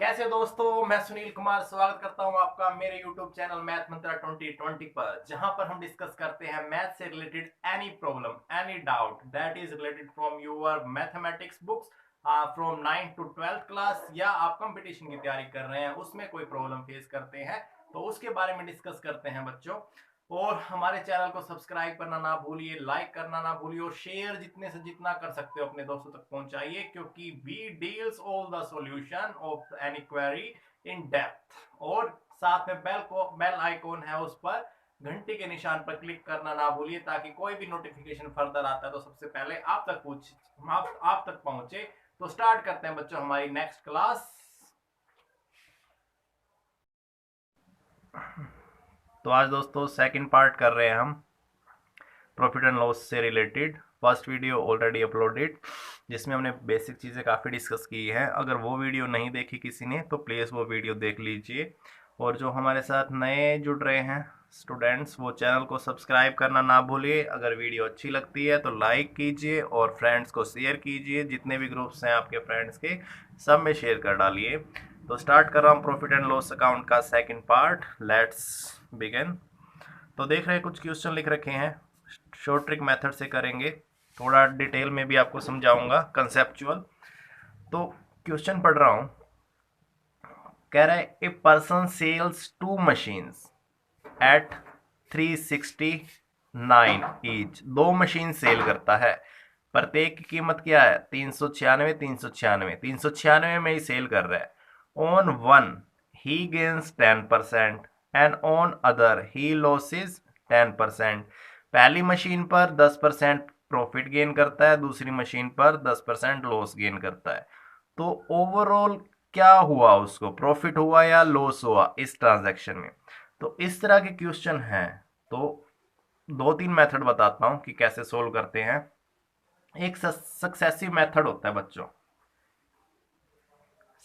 कैसे हो दोस्तों, मैं सुनील कुमार स्वागत करता हूं आपका मेरे YouTube चैनल मैथ मंत्रा 2020 पर, जहां पर हम डिस्कस करते हैं मैथ से related any problem, any doubt that is related from your mathematics books, from 9 to 12th class, या आप कंपटीशन की तैयारी कर रहे हैं उसमें कोई प्रॉब्लम फेस करते हैं तो उसके बारे में डिस्कस करते हैं बच्चों। और हमारे चैनल को सब्सक्राइब करना ना भूलिए, लाइक करना ना भूलिए और शेयर जितने से जितना कर सकते हो अपने दोस्तों तक पहुंचाइए, क्योंकि we deals all the solution of any query in depth. और साथ में बेल आइकॉन है, उस पर घंटी के निशान पर क्लिक करना ना भूलिए, ताकि कोई भी नोटिफिकेशन फर्दर आता है तो सबसे पहले आप तक पहुंचे। तो स्टार्ट करते हैं बच्चों हमारी नेक्स्ट क्लास। तो आज दोस्तों सेकंड पार्ट कर रहे हैं हम प्रॉफिट एंड लॉस से related. First video already uploaded, जिसमें हमने बेसिक चीज़ें काफ़ी डिस्कस की हैं। अगर वो वीडियो नहीं देखी किसी ने तो प्लीज़ वो वीडियो देख लीजिए। और जो हमारे साथ नए जुड़ रहे हैं स्टूडेंट्स, वो चैनल को सब्सक्राइब करना ना भूलिए। अगर वीडियो अच्छी लगती है तो लाइक कीजिए और फ्रेंड्स को शेयर कीजिए। जितने भी ग्रुप्स हैं आपके फ्रेंड्स के, सब में शेयर कर डालिए। तो स्टार्ट कर रहा हूँ प्रॉफिट एंड लॉस अकाउंट का सेकंड पार्ट। Let's begin. तो देख रहे हैं कुछ क्वेश्चन लिख रखे हैं, शॉर्ट ट्रिक मेथड से करेंगे, थोड़ा डिटेल में भी आपको समझाऊंगा कंसेप्चुअल। तो क्वेश्चन पढ़ रहा हूं, कह रहा है a person sells two machines at 369 each. दो मशीन सेल करता है, प्रत्येक की कीमत क्या है? 396 396 396 में ही सेल कर रहा है। On one he gains 10% and on other he losses 10%। पहली मशीन पर 10% प्रॉफिट गेन करता है, दूसरी मशीन पर 10% लॉस गेन करता है। तो ओवरऑल क्या हुआ, उसको प्रॉफिट हुआ या लॉस हुआ इस ट्रांजैक्शन में? तो इस तरह के क्वेश्चन हैं। तो दो तीन मेथड बताता हूं कि कैसे सोल्व करते हैं। एक सक्सेसिव मेथड होता है बच्चों,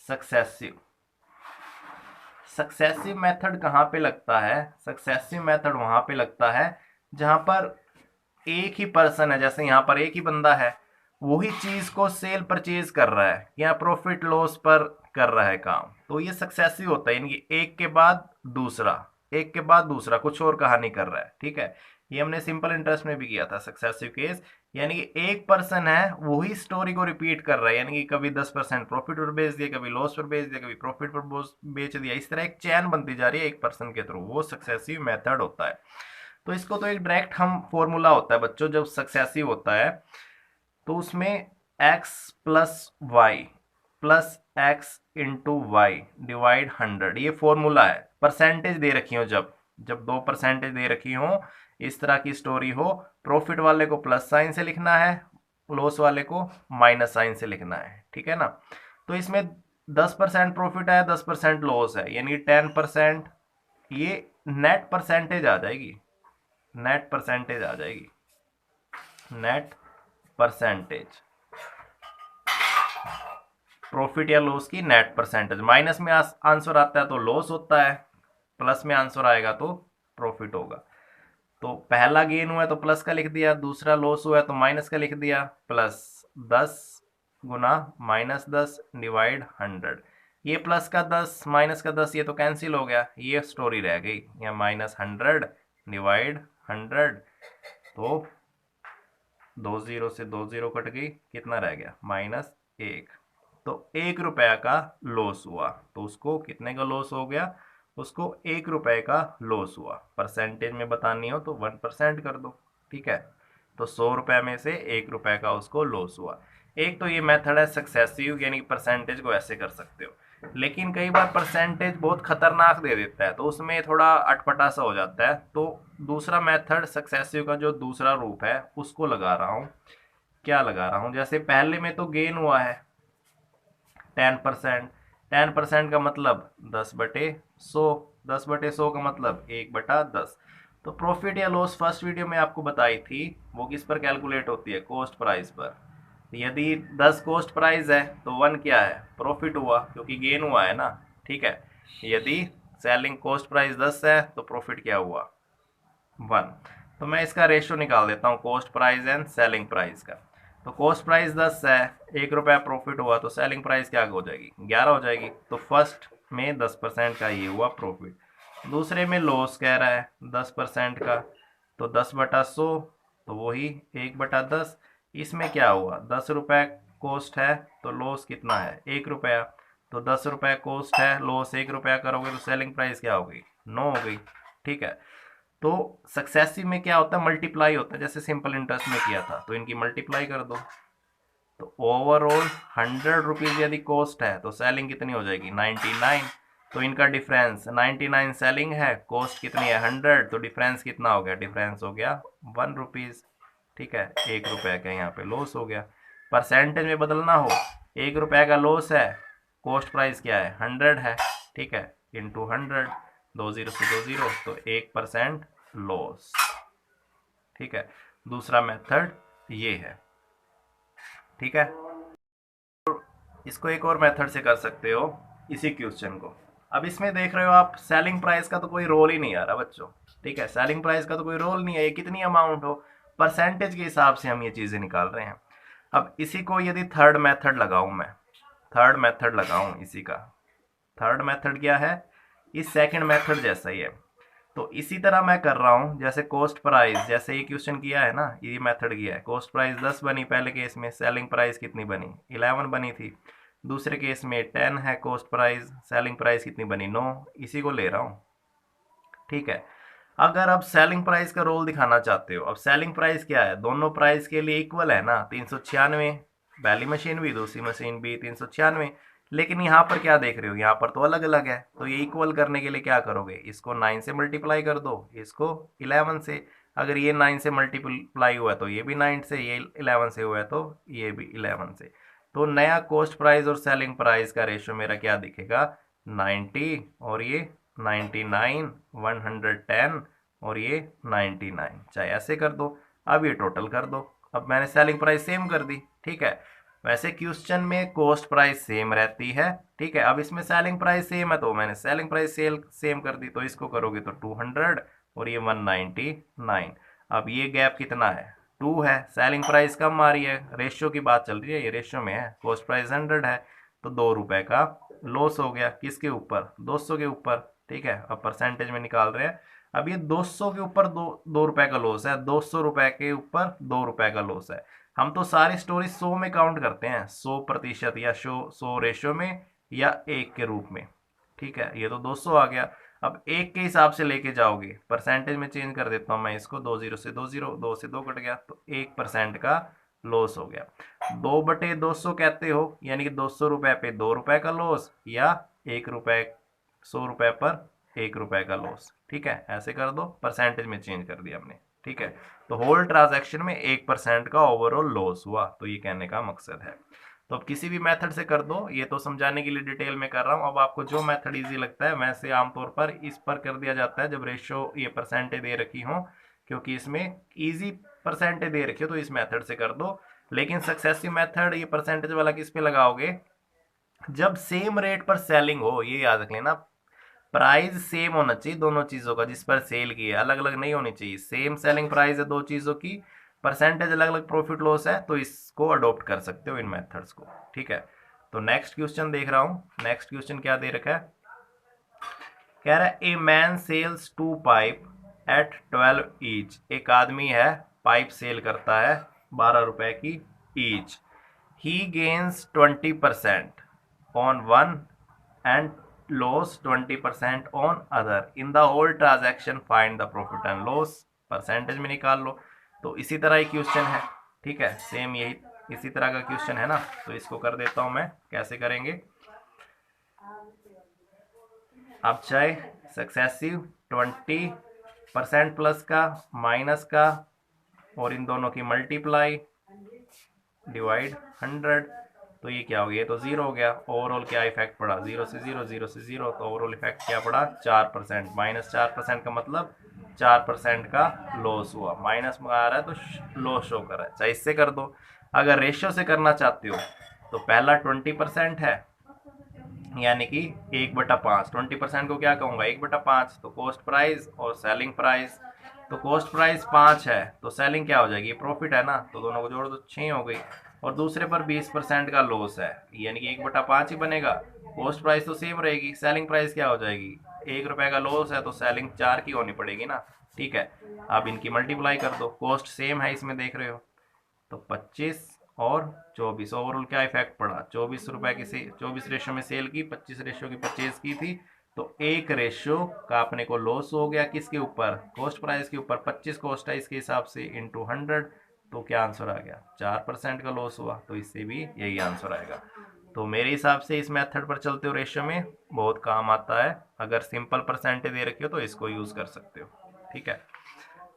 सक्सेसिव। सक्सेसिव मेथड कहाँ पे लगता है? सक्सेसिव मेथड वहां पे लगता है जहां पर एक ही पर्सन है, जैसे यहाँ पर एक ही बंदा है, वही चीज को सेल परचेज कर रहा है या प्रॉफिट लॉस पर कर रहा है काम। तो ये सक्सेसिव होता है, यानी कि एक के बाद दूसरा, एक के बाद दूसरा, कुछ और कहानी कर रहा है। ठीक है, ये हमने सिंपल इंटरेस्ट में भी किया था सक्सेसिव केस। यानी कि एक पर्सन है, वही स्टोरी को रिपीट कर रहा है, यानी कि कभी 10% प्रॉफिट पर बेच दिया, कभी लॉस पर बेच दिया, कभी प्रॉफिट पर बेच दिया। इस तरह एक चैन बनती जा रही है एक पर्सन के थ्रू, वो सक्सेसिव मेथड होता है। तो इसको तो एक डायरेक्ट हम फॉर्मूला होता है बच्चों, जब सक्सेसिव होता है तो उसमें x plus Y plus X into Y divide 100, ये फॉर्मूला है। परसेंटेज दे रखी हो, जब जब दो परसेंटेज दे रखी हो, इस तरह की स्टोरी हो, प्रॉफिट वाले को प्लस साइन से लिखना है, लॉस वाले को माइनस साइन से लिखना है। ठीक है ना? तो इसमें 10% प्रॉफिट है, 10% लॉस है, यानी 10%, ये नेट परसेंटेज आ जाएगी, नेट परसेंटेज आ जाएगी, नेट परसेंटेज प्रॉफिट या लॉस की नेट परसेंटेज। माइनस में आंसर आता है तो लॉस होता है, प्लस में आंसर आएगा तो प्रॉफिट होगा। तो पहला गेन हुआ है तो प्लस का लिख दिया, दूसरा लॉस हुआ है तो माइनस का लिख दिया। प्लस 10 गुना माइनस 10 डिवाइड 100। ये प्लस का 10 माइनस का 10 ये तो कैंसिल हो गया, ये स्टोरी रह गई, या माइनस 100 डिवाइड 100। तो दो जीरो से दो जीरो कट गई, कितना रह गया? -1। तो 1 रुपया का लॉस हुआ, तो उसको कितने का लॉस हो गया? उसको 1 रुपए का लॉस हुआ। परसेंटेज में बतानी हो तो 1% कर दो। ठीक है, तो 100 रुपए में से 1 रुपए का उसको लॉस हुआ। एक तो ये मेथड है सक्सेसिव, यानी परसेंटेज को ऐसे कर सकते हो। लेकिन कई बार परसेंटेज बहुत खतरनाक दे देता है, तो उसमें थोड़ा अटपटा सा हो जाता है। तो दूसरा मेथड सक्सेसिव का जो दूसरा रूप है उसको लगा रहा हूँ। क्या लगा रहा हूँ? जैसे पहले में तो गेन हुआ है 10%। 10% का मतलब 10/100, 10/100 का मतलब 1/10। तो प्रॉफिट या लॉस फर्स्ट वीडियो में आपको बताई थी, वो किस पर कैलकुलेट होती है? कॉस्ट प्राइस पर। यदि 10 कॉस्ट प्राइस है तो 1 क्या है? प्रॉफिट हुआ, क्योंकि गेन हुआ है ना। ठीक है, यदि सेलिंग कॉस्ट प्राइस 10 है तो प्रॉफिट क्या हुआ? 1। तो मैं इसका रेशो निकाल देता हूँ, cost price and selling price का। तो कॉस्ट प्राइस 10 है, 1 रुपया प्रॉफिट हुआ तो सेलिंग प्राइस क्या हो जाएगी, 11 हो जाएगी। तो फर्स्ट में 10% का ये हुआ प्रॉफिट। दूसरे में लॉस कह रहा है 10% का, तो 10/100, तो वही 1/10। इसमें क्या हुआ, 10 रुपये कॉस्ट है तो लॉस कितना है, 1 रुपया। तो 10 रुपये कॉस्ट है, लॉस 1 रुपया करोगे तो सेलिंग प्राइस क्या हो गई, 9 हो गई। ठीक है। तो सक्सेसिव में क्या होता है, मल्टीप्लाई होता है, जैसे सिंपल इंटरेस्ट में किया था, तो इनकी मल्टीप्लाई कर दो। तो ओवरऑल 100 रुपीज यदि कॉस्ट है तो सेलिंग कितनी हो जाएगी, 99। तो इनका डिफरेंस 99 सेलिंग है, कॉस्ट कितनी है 100, तो डिफरेंस कितना हो गया, डिफरेंस हो गया 1 रुपीज। ठीक है, 1 रुपये का यहाँ पे लॉस हो गया। परसेंटेज में बदलना हो, 1 रुपये का लॉस है, कॉस्ट प्राइस क्या है 100 है। ठीक है, इंटू 100, 2 0 से 2 0, तो 1% लॉस। ठीक है, दूसरा मेथड ये है। ठीक है, इसको एक और मेथड से कर सकते हो इसी क्वेश्चन को। अब इसमें देख रहे हो आप, सेलिंग प्राइस का तो कोई रोल ही नहीं आ रहा बच्चों। ठीक है, सेलिंग प्राइस का तो कोई रोल नहीं है, ये कितनी अमाउंट हो, परसेंटेज के हिसाब से हम ये चीज़ें निकाल रहे हैं। अब इसी को यदि थर्ड मेथड लगाऊं मैं, थर्ड मेथड लगाऊं इसी का, थर्ड मेथड क्या है, इस सेकंड मेथड जैसा ही है। तो इसी तरह मैं कर रहा हूँ, जैसे कॉस्ट प्राइस, जैसे ये क्वेश्चन किया है ना, ये मेथड किया है, कॉस्ट प्राइस 10 बनी पहले केस में, सेलिंग प्राइस कितनी बनी, 11 बनी थी। दूसरे केस में 10 है कॉस्ट प्राइस, सेलिंग प्राइस कितनी बनी, 9। इसी को ले रहा हूँ। ठीक है, अगर आप सेलिंग प्राइस का रोल दिखाना चाहते हो, अब सेलिंग प्राइस क्या है, दोनों प्राइस के लिए इक्वल है ना, 396, पहली मशीन भी दूसरी मशीन भी 396। लेकिन यहाँ पर क्या देख रहे हो, यहाँ पर तो अलग अलग है। तो ये इक्वल करने के लिए क्या करोगे, इसको 9 से मल्टीप्लाई कर दो, इसको 11 से। अगर ये 9 से मल्टीप्लाई हुआ है तो ये भी 9 से, ये 11 से हुआ है तो ये भी 11 से। तो नया कॉस्ट प्राइस और सेलिंग प्राइस का रेशियो मेरा क्या दिखेगा, 90 और ये 99, 110 और ये 99, चाहे ऐसे कर दो। अब ये टोटल कर दो, अब मैंने सेलिंग प्राइस सेम कर दी। ठीक है, वैसे क्वेश्चन में कॉस्ट प्राइस सेम रहती है। ठीक है, अब इसमें सेलिंग प्राइस सेम है तो मैंने सेलिंग प्राइस सेम कर दी, तो इसको करोगे तो 200 और ये 199। अब ये गैप कितना है, 2 है, सेलिंग प्राइस कम आ रही है, रेशियो की बात चल रही है, ये रेशियो में है, कॉस्ट प्राइस 100 है, तो 2 रुपए का लॉस हो गया, किसके ऊपर, 200 के ऊपर। ठीक है, अब परसेंटेज में निकाल रहे हैं। अब ये 200 के ऊपर दो रुपए का लॉस है, 200 रुपए के ऊपर 2 रुपए का लॉस है। हम तो सारी स्टोरी 100 में काउंट करते हैं, 100% या 100 रेशियो में या 1 के रूप में। ठीक है, ये तो 200 आ गया। अब 1 के हिसाब से लेके जाओगे, परसेंटेज में चेंज कर देता हूँ मैं इसको, 2 0 से 2 0, 2 से 2 कट गया, तो 1% का लॉस हो गया। 2/200 कहते हो, यानी कि 200 रुपए पे 2 रुपए का लॉस, या 1 रुपए, 100 रुपए पर 1 रुपए का लॉस। ठीक है, ऐसे कर दो, परसेंटेज में चेंज कर दिया हमने। ठीक है, तो होल ट्रांजैक्शन में 1% का ओवरऑल लॉस हुआ, तो ये कहने का मकसद है। तो अब किसी भी मेथड से कर दो, ये तो समझाने के लिए डिटेल में कर रहा हूँ। अब आपको जो मेथड इजी लगता है, वैसे आमतौर पर इस पर कर दिया जाता है जब रेशियो ये परसेंटेज दे रखी हो, क्योंकि इसमें इजी परसेंटेज दे रखी हो, तो इस मेथड से कर दो। लेकिन सक्सेसिव मेथड ये परसेंटेज वाला किस पे लगाओगे, जब सेम रेट पर सेलिंग हो, ये याद रख लेना, प्राइस सेम होना चाहिए दोनों चीजों का, जिस पर सेल की है अलग अलग नहीं होनी चाहिए। सेम सेलिंग प्राइस है दो चीजों की, परसेंटेज अलग अलग प्रॉफिट लॉस है, तो इसको अडॉप्ट कर सकते हो इन मेथड्स को। ठीक है, तो नेक्स्ट क्वेश्चन देख रहा हूं, नेक्स्ट क्वेश्चन क्या दे रखा है, कह रहा है a man sells 2 pipe at 12 each. एक आदमी है, पाइप सेल करता है 12 रुपए की each. He gains 20% on one and loss 20% on other. In the whole transaction find the profit and loss, percentage में निकाल लो। तो इसी तरह ही क्वेश्चन है। ठीक है, सेम यही इसी तरह का क्वेश्चन है ना, तो इसको कर देता हूं मैं, कैसे करेंगे। अब चाहे सक्सेसिव 20% प्लस का, माइनस का, और इन दोनों की मल्टीप्लाई, डिवाइड 100, तो ये क्या हो गया, तो 0 हो गया। ओवरऑल क्या इफेक्ट पड़ा, 0 से 0, 0 से 0, तो ओवरऑल इफेक्ट क्या पड़ा, 4%। -4% का मतलब 4% का लॉस हुआ, माइनस में आ रहा है तो लॉस शो कर रहा है। चाहे इससे कर दो, अगर रेशियो से करना चाहते हो तो पहला 20% है, यानी कि 1/5। 20% को क्या कहूँगा, 1/5, तो कॉस्ट प्राइस और सेलिंग प्राइस तो कॉस्ट प्राइस 5 है तो सेलिंग क्या हो जाएगी, प्रॉफिट है ना, तो दोनों को जोड़ दो 6 हो गई। और दूसरे पर 20% का लॉस है, यानी कि 1/5 ही बनेगा। कॉस्ट प्राइस तो सेम रहेगी, सेलिंग प्राइस क्या हो जाएगी, 1 रुपए का लॉस है तो सेलिंग 4 की होनी पड़ेगी ना। ठीक है, अब इनकी मल्टीप्लाई कर दो, कॉस्ट सेम है इसमें देख रहे हो, तो 25 और 24, ओवरऑल क्या इफेक्ट पड़ा, 24 रुपए की से 24 रेशो में सेल की, 25 रेशो की परचेज की थी, तो एक रेशो का अपने को लॉस हो गया किसके ऊपर, कॉस्ट प्राइस के ऊपर। 25 कॉस्ट है इसके हिसाब से इंटू 100, तो क्या आंसर आ गया, 4% का लॉस हुआ, तो इससे भी यही आंसर आएगा। तो मेरे हिसाब से इस मेथड पर चलते हो रेशियो में बहुत काम आता है, अगर सिंपल परसेंटेज दे रखी हो तो इसको यूज कर सकते हो। ठीक है,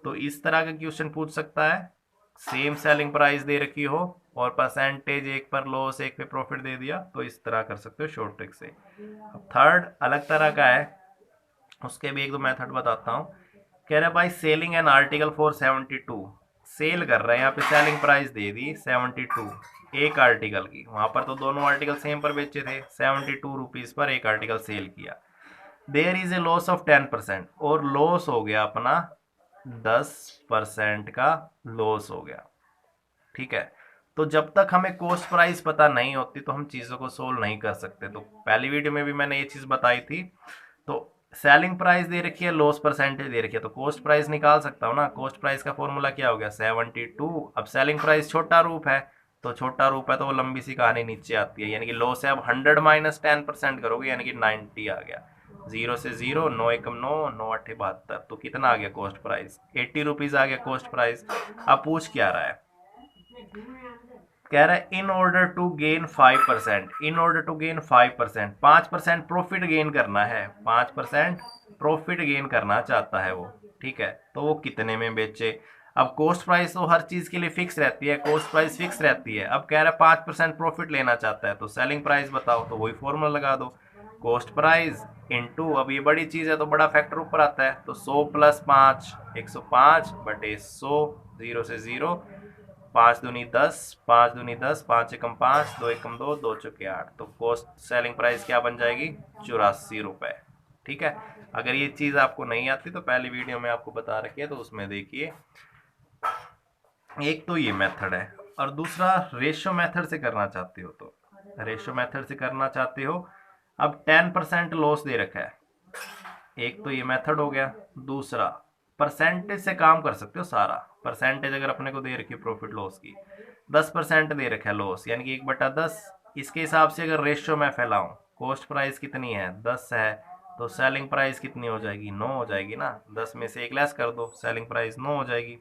तो इस तरह का क्वेश्चन पूछ सकता है, सेम सेलिंग प्राइस दे रखी हो और परसेंटेज एक पर लॉस एक पे प्रॉफिट दे दिया, तो इस तरह कर सकते हो शॉर्ट ट्रिक से। अब थर्ड अलग तरह का है, उसके भी एक दो मेथड बताता हूँ। कह रहा है भाई selling an article for 72, sell कर रहे हैं, यहाँ पे सेलिंग प्राइस दे दी 72 एक आर्टिकल की, वहां पर तो दोनों आर्टिकल सेम पर बेचे थे, 72 रुपीज पर एक आर्टिकल सेल किया। There is a loss of 10%, और लॉस हो गया अपना 10% का लॉस हो गया। ठीक है, तो जब तक हमें कॉस्ट प्राइस पता नहीं होती तो हम चीज़ों को सोल्व नहीं कर सकते। तो पहली वीडियो में भी मैंने ये चीज़ बताई थी। तो सेलिंग प्राइस दे रखी है, लॉस परसेंटेज दे रखी है, तो कॉस्ट प्राइस निकाल सकता हूँ ना। कॉस्ट प्राइस का फॉर्मूला क्या हो गया, 72। अब सेलिंग प्राइस छोटा रूप है, तो छोटा रूप है तो वो लंबी सी कहानी नीचे आती है, यानी कि लॉस है। अब 100 माइनस 10% करोगे, यानी कि 90 आ गया। 0 से 0, 9 एकम 9, 9 अट्ठे 72, तो कितना आ गया कॉस्ट प्राइस, 80 रुपीज आ गया कॉस्ट प्राइस। अब पूछ क्या रहा है, कह रहा है in order to gain 5%, in order to gain 5%, 5% profit gain करना है, 5% प्रॉफिट गेन करना चाहता है वो। ठीक है, तो वो कितने में बेचे। अब कॉस्ट प्राइस तो हर चीज के लिए फिक्स रहती है, कॉस्ट प्राइस फिक्स रहती है। अब कह रहा है 5% प्रॉफिट लेना चाहता है, तो सेलिंग प्राइस बताओ, तो वही फॉर्मूला लगा दो, कॉस्ट प्राइस इंटू, अब ये बड़ी चीज है तो बड़ा फैक्टर ऊपर आता है, तो 100 प्लस 5, 105 बटे 100, 0 से 0, 5 दूनी 10, 5 दूनी 10, 5 एकम 5, 2 एकम 2, 2 चौके 8, तो कॉस्ट सेलिंग प्राइस क्या बन जाएगी, 84 रुपए। ठीक है, अगर ये चीज आपको नहीं आती तो पहली वीडियो में आपको बता रखी है, तो उसमें देखिए। एक तो ये मेथड है, और दूसरा रेशियो मेथड से करना चाहते हो, तो रेशियो मेथड से करना चाहते हो। अब 10% लॉस दे रखा है, एक तो ये मेथड हो गया। दूसरा परसेंटेज से काम कर सकते हो सारा। परसेंटेज अगर अपने को दे रखी है प्रॉफिट लॉस की, 10% दे रखा है लॉस, यानी कि 1/10। इसके हिसाब से अगर रेशियो में फैलाऊं, कॉस्ट प्राइस कितनी है, 10 है, तो सेलिंग प्राइस कितनी हो जाएगी, 9 हो जाएगी ना। 10 में से एक लेस कर दो, सेलिंग प्राइस 9 हो जाएगी।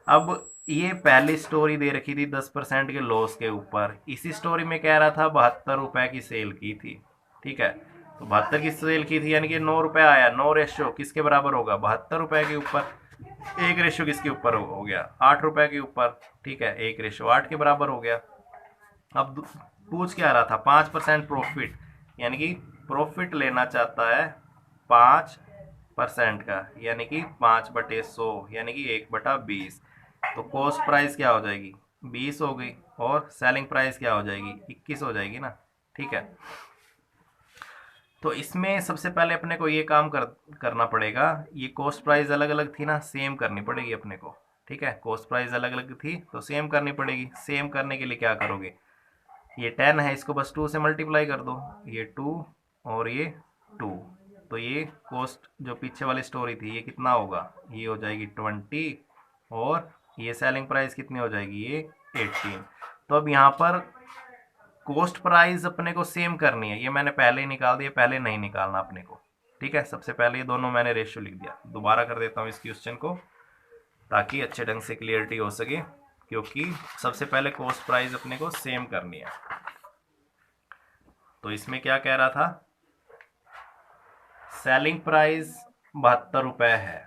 अब ये पहली स्टोरी दे रखी थी 10% के लॉस के ऊपर, इसी स्टोरी में कह रहा था 72 रुपए की सेल की थी। ठीक है, तो 72 की सेल की थी, यानी कि 9 रुपए आया। 9 रेशियो किसके बराबर होगा, 72 रुपए के ऊपर। एक रेशियो किसके ऊपर हो गया, 8 रुपए के ऊपर। ठीक है, एक रेशियो 8 के बराबर हो गया। अब पूछ क्या रहा था, 5% प्रॉफिट, यानी कि प्रॉफिट लेना चाहता है 5% का, यानी कि 5/100, यानी कि 1/20। तो कॉस्ट प्राइस क्या हो जाएगी, 20 हो गई, और सेलिंग प्राइस क्या हो जाएगी, 21 हो जाएगी ना। ठीक है, तो इसमें सबसे पहले अपने को ये काम करना पड़ेगा, ये कॉस्ट प्राइस अलग अलग थी ना, सेम करनी पड़ेगी अपने को। ठीक है, कॉस्ट प्राइस अलग अलग थी तो सेम करनी पड़ेगी। सेम करने के लिए क्या करोगे, ये 10 है, इसको बस 2 से मल्टीप्लाई कर दो, ये 2 और ये 2, तो ये कॉस्ट जो पीछे वाली स्टोरी थी ये कितना होगा, ये हो जाएगी 20, और ये सेलिंग प्राइस कितनी हो जाएगी, ये 18। तो अब यहाँ पर कॉस्ट प्राइस अपने को सेम करनी है, ये मैंने पहले ही निकाल दिया, पहले नहीं निकालना अपने को। ठीक है, सबसे पहले ये दोनों मैंने रेशियो लिख दिया। दोबारा कर देता हूँ इस क्वेश्चन को ताकि अच्छे ढंग से क्लियरिटी हो सके, क्योंकि सबसे पहले कॉस्ट प्राइस अपने को सेम करनी है। तो इसमें क्या कह रहा था, सेलिंग प्राइस 72 रुपए है,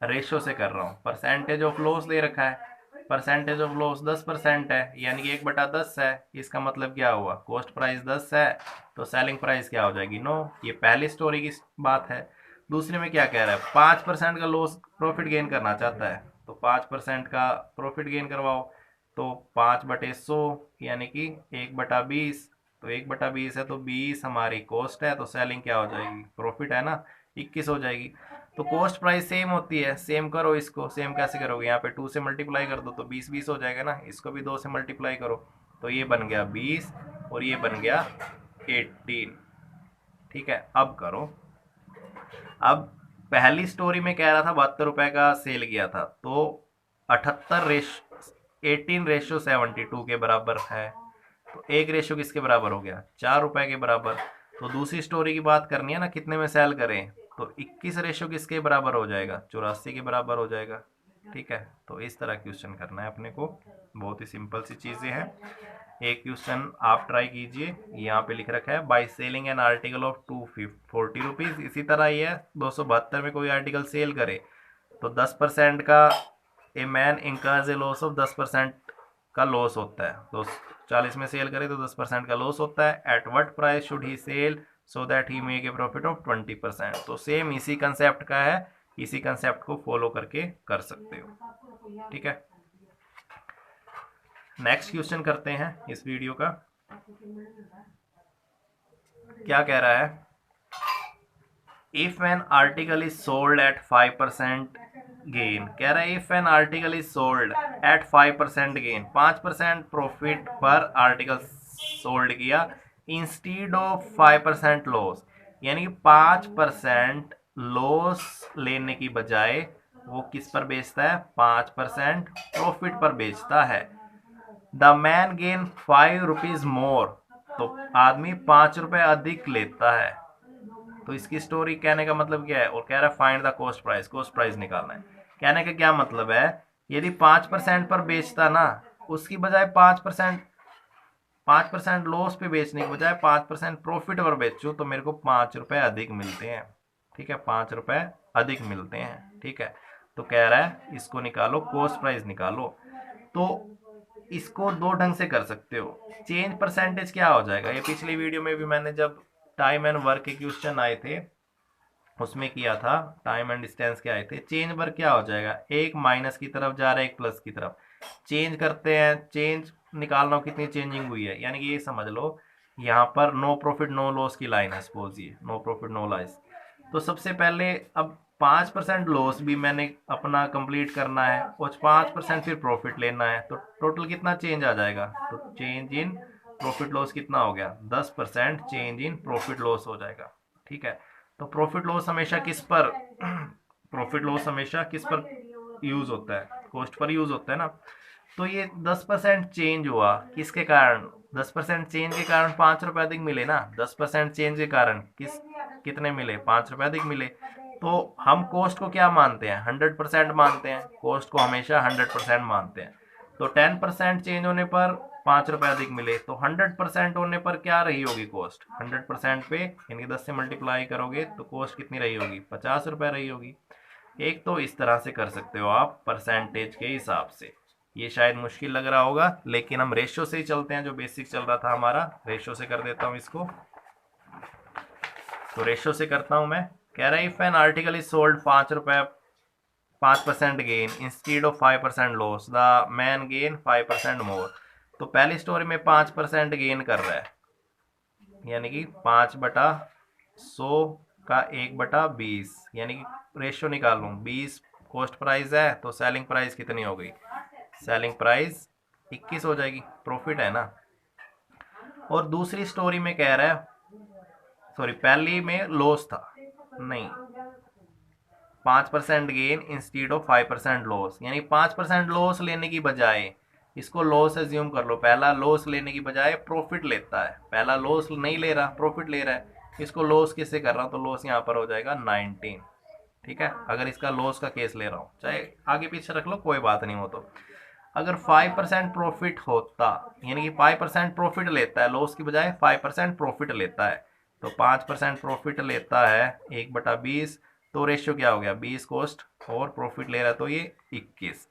रेशियो से कर रहा हूँ। परसेंटेज ऑफ लॉस दे रखा है, परसेंटेज ऑफ लॉस 10% है, यानी कि 1/10 है। इसका मतलब क्या हुआ, कॉस्ट प्राइस 10 है तो सेलिंग प्राइस क्या हो जाएगी, 9। ये पहली स्टोरी की बात है। दूसरे में क्या कह रहा है, 5% का लॉस प्रॉफिट गेन करना चाहता है, तो 5% का प्रॉफिट गेन करवाओ, तो 5/100, यानी कि 1/20। तो 1/20 है तो 20 हमारी कॉस्ट है, तो सेलिंग क्या हो जाएगी, प्रॉफिट है ना, 21 हो जाएगी। तो कॉस्ट प्राइस सेम होती है, सेम करो इसको। सेम कैसे करोगे, यहाँ पे 2 से मल्टीप्लाई कर दो तो 20 हो जाएगा ना, इसको भी 2 से मल्टीप्लाई करो तो ये बन गया 20 और ये बन गया 18। ठीक है, अब करो। अब पहली स्टोरी में कह रहा था 72 रुपए का सेल किया था, तो 18:72 के बराबर है। तो एक रेशो किसके बराबर हो गया, 4 रुपए के बराबर। तो दूसरी स्टोरी की बात करनी है ना, कितने में सेल करें, तो 21 रेशो किसके बराबर हो जाएगा, 84 के बराबर हो जाएगा। ठीक है, तो इस तरह क्वेश्चन करना है अपने को, बहुत ही सिंपल सी चीज़ें हैं। एक क्वेश्चन आप ट्राई कीजिए, यहाँ पे लिख रखा है by selling an article of 240 rupees. इसी तरह ही है, 272 में कोई आर्टिकल सेल करे तो 10% का a man incurs A loss of 10% का लॉस होता है। तो 40 में सेल करे तो 10% का लॉस होता है। At what price should he sell so that he make a profit of 20%। तो सेम इसी कंसेप्ट का है, इसी कंसेप्ट को फॉलो करके कर सकते हो। ठीक है, नेक्स्ट क्वेश्चन करते हैं इस वीडियो का। क्या कह रहा है, if an article is sold at 5% gain. कह रहा है if an article is sold at 5% gain, 5% profit पर आर्टिकल सोल्ड किया, इंस्टीड ऑफ 5% लॉस, यानी कि 5% लॉस लेने की बजाय वो किस पर बेचता है, 5% प्रॉफिट पर बेचता है। The man gain 5 rupees more, तो आदमी 5 रुपए अधिक लेता है। तो इसकी स्टोरी कहने का मतलब क्या है, और कह रहा है find the cost price, cost price निकालना है। कहने का क्या मतलब है, यदि 5% पर बेचता ना, उसकी बजाय 5% लॉस पे बेचने की बजाय 5% प्रॉफिट पर बेचूं तो मेरे को 5 रुपए अधिक मिलते हैं। ठीक है, 5 रुपए अधिक मिलते हैं। ठीक है, तो कह रहा है इसको निकालो, कॉस्ट प्राइस निकालो। तो इसको दो ढंग से कर सकते हो। चेंज परसेंटेज क्या हो जाएगा, ये पिछली वीडियो में भी मैंने जब टाइम एंड वर्क के क्वेश्चन आए थे उसमें किया था, टाइम एंड डिस्टेंस के आए थे। चेंज वर्क क्या हो जाएगा, एक माइनस की तरफ जा रहा है, एक प्लस की तरफ। चेंज करते हैं, चेंज निकालना हो कितनी चेंजिंग हुई है, यानी कि ये समझ लो यहाँ पर नो प्रॉफिट नो लॉस की लाइन है, सपोज ये नो प्रॉफिट नो लॉस। तो सबसे पहले अब 5% लॉस भी मैंने अपना कंप्लीट करना है और 5% फिर प्रॉफिट लेना है, तो टोटल कितना चेंज आ जाएगा, तो चेंज इन प्रॉफिट लॉस कितना हो गया, 10% चेंज इन प्रॉफिट लॉस हो जाएगा। ठीक है, तो प्रॉफिट लॉस हमेशा किस पर प्रॉफिट लॉस हमेशा किस पर यूज होता है, कॉस्ट पर यूज होता है ना। तो ये 10% चेंज हुआ किसके कारण, 10% चेंज के कारण 5 रुपए अधिक मिले ना, 10% चेंज के कारण कितने मिले, 5 रुपए अधिक मिले। तो हम कॉस्ट को क्या मानते हैं, 100% मानते हैं, कॉस्ट को हमेशा 100% मानते हैं। तो 10% चेंज होने पर 5 रुपए अधिक मिले, तो 100% होने पर क्या रही होगी कॉस्ट, 100% पे यानी 10 से मल्टीप्लाई करोगे तो कॉस्ट कितनी रही होगी, 50 रुपए रही होगी। एक तो इस तरह से कर सकते हो आप परसेंटेज के हिसाब से। ये शायद मुश्किल लग रहा होगा, लेकिन हम रेशो से ही चलते हैं, जो बेसिक चल रहा था हमारा, रेशो से कर देता हूं इसको। तो रेशो से करता हूं मैं। कह रहा है if an article is sold 5 रुपए 5% gain instead of 5% loss, the man gain 5% मोर। तो पहली स्टोरी में 5% गेन कर रहा है, यानी कि 5/100 का 1/20, यानी कि रेशियो निकाल लूँ, 20 कॉस्ट प्राइस है तो सेलिंग प्राइस कितनी हो गई, सेलिंग प्राइस 21 हो जाएगी, प्रॉफिट है ना। और दूसरी स्टोरी में कह रहा है, सॉरी पहली में लॉस था, नहीं 5% गेन इंस्टीड ऑफ 5% लॉस, यानी 5% लॉस लेने की बजाय, इसको लॉस एज्यूम कर लो, पहला लॉस लेने की बजाय प्रॉफिट लेता है, पहला लॉस नहीं ले रहा प्रॉफिट ले रहा है। इसको लॉस किससे कर रहा हूँ, तो लॉस यहाँ पर हो जाएगा 19। ठीक है, अगर इसका लॉस का केस ले रहा हूँ, चाहे आगे पीछे रख लो कोई बात नहीं हो। तो अगर 5% प्रॉफिट होता, यानी कि 5% प्रॉफिट लेता है, लॉस की बजाय 5% प्रॉफिट लेता है, तो 5% प्रॉफिट लेता है 1/20, तो रेशियो क्या हो गया, 20 कॉस्ट और प्रॉफिट ले रहा है तो ये 21,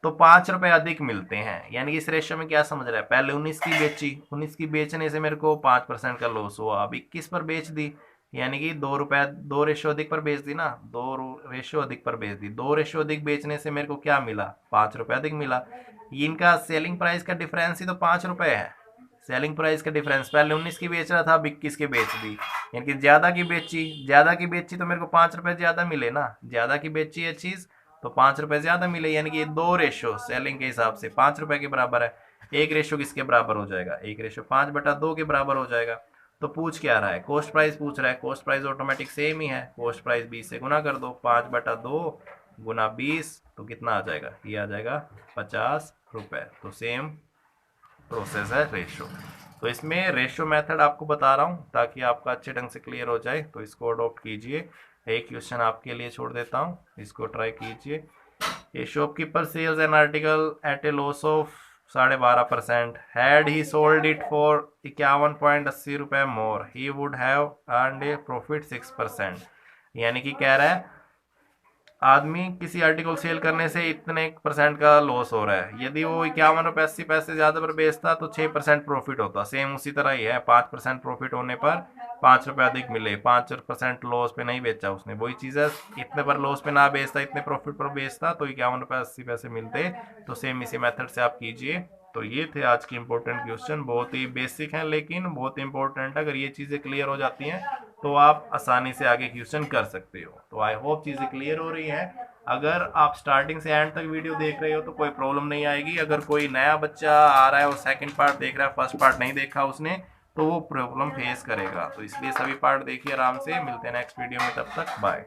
तो 5 रुपए अधिक मिलते हैं। यानी कि इस रेशियो में क्या समझ रहा है, पहले 19 की बेची, 19 की बेचने से मेरे को 5% का लॉस हुआ, अब 21 पर बेच दी, यानी कि 2 रुपए 2 रेशियो अधिक पर बेच दी ना, 2 रेशियो अधिक पर बेच दी, 2 रेशियो अधिक बेचने से मेरे को क्या मिला, 5 रुपए अधिक मिला। इनका सेलिंग प्राइस का डिफरेंस ही तो 5 रुपए है, सेलिंग प्राइस का डिफरेंस, पहले 19 की बेच रहा था अब 21 के बेच दी, यानी कि ज़्यादा की बेची तो मेरे को 5 रुपए ज़्यादा मिले ना, ज़्यादा की बेची है चीज़ तो 5 रुपए ज़्यादा मिले, यानी कि ये 2 रेशो सेलिंग के हिसाब से 5 रुपए के बराबर है। 1 रेशो किसके बराबर हो जाएगा, 1/5/2 के बराबर हो जाएगा। तो पूछ क्या रहा है, कॉस्ट प्राइस पूछ रहा है, कॉस्ट प्राइस ऑटोमेटिक सेम ही है, कॉस्ट प्राइस 20 से गुना कर दो, 5/2 गुना 20 तो कितना आ जाएगा, ये आ जाएगा 50 रुपए। तो सेम प्रोसेस है रेशो। तो इसमें रेशो मेथड आपको बता रहा हूँ ताकि आपका अच्छे ढंग से क्लियर हो जाए, तो इसको अडॉप्ट कीजिए। एक क्वेश्चन आपके लिए छोड़ देता हूँ, इसको ट्राई कीजिए। A shopkeeper sells an article at a loss of 12.5%, had he sold it for 51.80 रुपए more, he would have earned a profit 6%। यानी कि कह रहा है आदमी किसी आर्टिकल सेल करने से इतने % का लॉस हो रहा है, यदि वो 51 रुपए 80 पैसे ज्यादा पर बेचता तो 6% प्रॉफिट होता। सेम उसी तरह ही है, 5% प्रॉफिट होने पर 5 रुपए अधिक मिले, 5% लॉस पे नहीं बेचा उसने, वही चीज है इतने पर लॉस पे ना बेचता, इतने प्रॉफिट पर बेचता तो 51 रुपए 80 पैसे मिलते। तो सेम इसी मेथड से आप कीजिए। तो ये थे आज के इंपॉर्टेंट क्वेश्चन, बहुत ही बेसिक हैं लेकिन बहुत इंपॉर्टेंट है। अगर ये चीज़ें क्लियर हो जाती हैं तो आप आसानी से आगे क्वेश्चन कर सकते हो। तो आई होप चीज़ें क्लियर हो रही हैं। अगर आप स्टार्टिंग से एंड तक वीडियो देख रहे हो तो कोई प्रॉब्लम नहीं आएगी। अगर कोई नया बच्चा आ रहा है और सेकंड पार्ट देख रहा है, फर्स्ट पार्ट नहीं देखा उसने, तो वो प्रॉब्लम फेस करेगा। तो इसलिए सभी पार्ट देखिए आराम से। मिलते हैं नेक्स्ट वीडियो में, तब तक बाय।